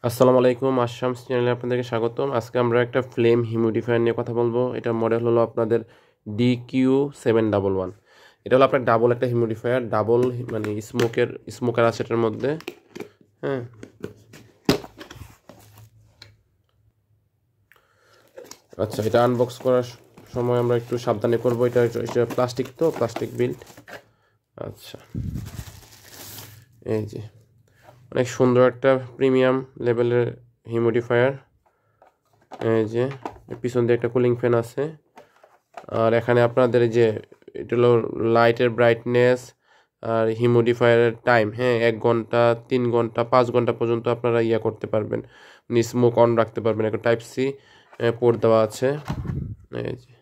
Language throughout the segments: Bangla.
আসসালামু আলাইকুম, আশামস চ্যানেলে আপনাদেরকে স্বাগতম। আজকে আমরা একটা ফ্লেম হিউমিডিফায়ার নিয়ে কথা বলবো। এটার মডেল হলো আপনাদের DQ711। এটা হলো আপনার ডাবল একটা হিউমিডিফায়ার, ডাবল মানে স্মোকার আছে এটার মধ্যে। হ্যাঁ, আচ্ছা, এটা আনবক্স করার সময় আমরা একটু সাবধানে করবো। এটা প্লাস্টিক, তো প্লাস্টিক বিল্ড। আচ্ছা, এই যে অনেক সুন্দর একটা প্রিমিয়াম লেভেলের হিউমিডিফায়ার। এই যে পিছন দিয়ে একটা কুলিং ফ্যান আছে। আর এখানে আপনাদের যে এটা হলো লাইটের ব্রাইটনেস আর হিউমিডিফায়ারের টাইম। হ্যাঁ, 1 ঘন্টা, 3 ঘন্টা, 5 ঘন্টা পর্যন্ত আপনারা করতে পারবেন, স্মোক অন রাখতে পারবেন। একটা টাইপ সি পোর্ট দেওয়া আছে। এই যে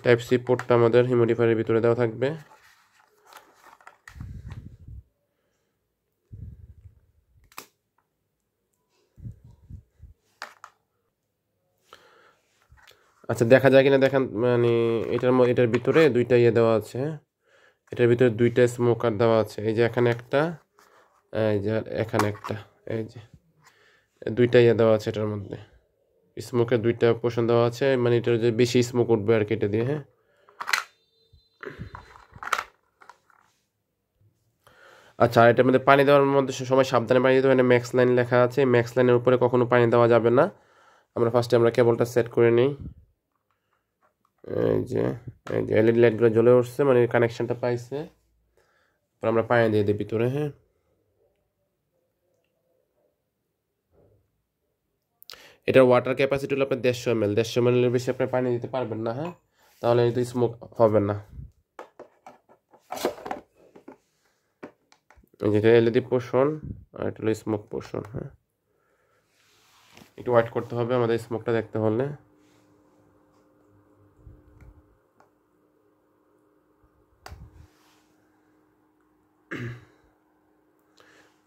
টাইপ সি পোর্টটা আমাদের হিউমিডিফায়ারের ভিতরে দেওয়া থাকবে। আচ্ছা, দেখা যায় কিনা দেখেন, মানে এটার ভিতরে দুইটা দেওয়া আছে। হ্যাঁ, এটার ভিতরে দুইটা স্মোকার দেওয়া আছে। এই যে এখানে একটা, এই যে এখানে একটা, এই যে দুইটা দেওয়া আছে এটার মধ্যে। স্মোকের দুইটা পোর্শন দেওয়া আছে, মানে এটার যে বেশি স্মোক উঠবে আর কি এটা দিয়ে। হ্যাঁ, আচ্ছা, আর এটার মধ্যে পানি দেওয়ার মধ্যে সময় সাবধানে পানি দিতে হবে। ম্যাক্স লাইন লেখা আছে, ম্যাক্স লাইনের উপরে কখনো পানি দেওয়া যাবে না। আমরা কেবলটা সেট করে নিই। এই যে এলইডি লাইটগুলো জ্বলে উঠছে, মানে কানেকশনটা পাইছে। আমরা পানি দিয়ে দিই ভিতরে। হ্যাঁ, এটার ওয়াটার ক্যাপাসিটি হলো আপনার 150 ml। 150 ml-এর বেশি আপনি পানি দিতে পারবেন না। হ্যাঁ, তাহলে কিন্তু স্মোক হবে না। যেটা এলইডি পোর্শন আর এটা হলো স্মোক পোর্শন। হ্যাঁ, একটু ওয়েট করতে হবে আমাদের স্মোকটা দেখতে হলে।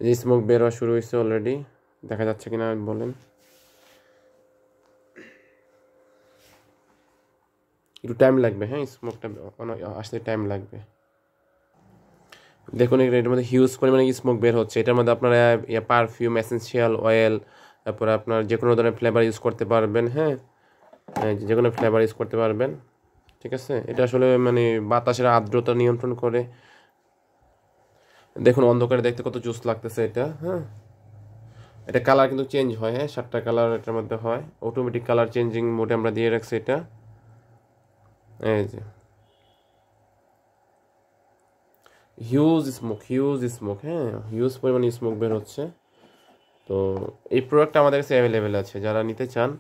যে স্মোক বের হওয়া শুরু হয়েছে অলরেডি, দেখা যাচ্ছে কিনা বলেন। একটু টাইম লাগবে। হ্যাঁ, স্মোকটা আসতে টাইম লাগবে। দেখুন, এটার মধ্যে হিউজ পরিমাণে স্মোক বের হচ্ছে। এটার মধ্যে আপনারা পারফিউম, এসেন্সিয়াল অয়েল, তারপরে আপনার যে কোনো ধরনের ফ্লেভার ইউজ করতে পারবেন। হ্যাঁ, যে কোনো ফ্লেভার ইউজ করতে পারবেন। ঠিক আছে, এটা আসলে মানে বাতাসের আর্দ্রতা নিয়ন্ত্রণ করে। দেখুন, অন্ধকারে দেখতে কত জুস লাগতেছে এটা। হ্যাঁ, এটা কালার কিন্তু চেঞ্জ হয়। হ্যাঁ, 7টা কালার এটার মধ্যে হয়। অটোমেটিক কালার চেঞ্জিং মোডে আমরা দিয়ে রাখছি এটা। এই যে হিউজ স্মোক। হ্যাঁ, হিউজ পরিমাণে স্মোক বের হচ্ছে। তো এই প্রোডাক্টটা আমাদের কাছে অ্যাভেলেবেল আছে। যারা নিতে চান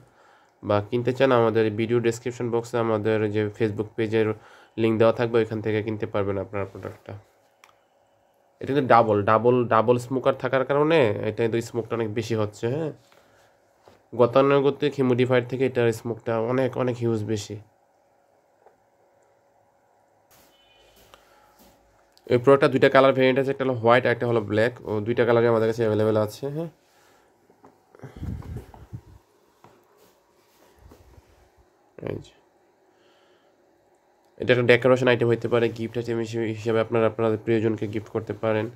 বা কিনতে চান, আমাদের ভিডিও ডেসক্রিপশন বক্সে আমাদের যে ফেসবুক পেজের লিঙ্ক দেওয়া থাকবে, ওইখান থেকে কিনতে পারবেন আপনার প্রোডাক্টটা। এটা কিন্তু ডাবল ডাবল ডাবল স্মোকার থাকার কারণে এটা কিন্তু স্মোকটা অনেক বেশি হচ্ছে। হ্যাঁ, গতানুগতিক হিউমিডিফায়ার থেকে এটার স্মোকটা অনেক অনেক হিউজ বেশি। এই প্রোডাক্টটা দুইটা কালার ভেরিয়েন্ট আছে, একটা হলো হোয়াইট আর একটা হলো ব্ল্যাক। ও দুইটা কালারই আমাদের কাছে অ্যাভেলেবেল আছে। হ্যাঁ, এই যে এটা একটা ডেকোরেশন আইটেম হতে পারে, গিফট আইটেম হিসেবে আপনাদের প্রিয়জনকে গিফট করতে পারেন।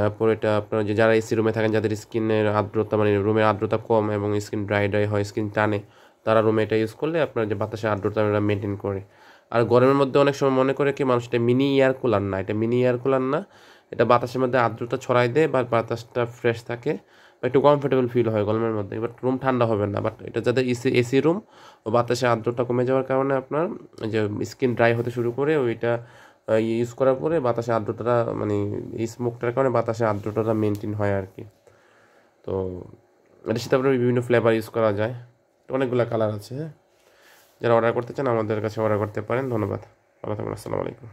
তারপর এটা আপনার যে যারা এসি রুমে থাকেন, যাদের স্কিনের আর্দ্রতা, মানে রুমের আর্দ্রতা কম এবং স্কিন ড্রাই হয়, স্কিন টানে, তারা রুমে এটা ইউজ করলে আপনার যে বাতাসের আর্দ্রতা মেনটেন করে। আর গরমের মধ্যে অনেক সময় মনে করে কি মানুষ, এটা মিনি এয়ার কুলার না, এটা মিনি এয়ার কুলার না। এটা বাতাসের মধ্যে আর্দ্রতা ছড়াই দেয় বা বাতাসটা ফ্রেশ থাকে বা একটু কমফোর্টেবল ফিল হয় গরমের মধ্যে। বাট রুম ঠান্ডা হবে না। বাট এটা যাদের এসি রুম, ও বাতাসে আর্দ্রতা কমে যাওয়ার কারণে আপনার যে স্কিন ড্রাই হতে শুরু করে, ওইটা ইউজ করার পরে বাতাসে আর্দ্রতাটা, মানে এই স্মোকটার কারণে বাতাসে আর্দ্রতাটা মেনটেন হয় আর কি। তো এটার সাথে আপনার বিভিন্ন ফ্লেভার ইউজ করা যায়। তো অনেকগুলো কালার আছে। হ্যাঁ, যারা অর্ডার করতে চান আমাদের কাছে অর্ডার করতে পারেন। ধন্যবাদ, ভালো থাকুন, আসসালামু আলাইকুম।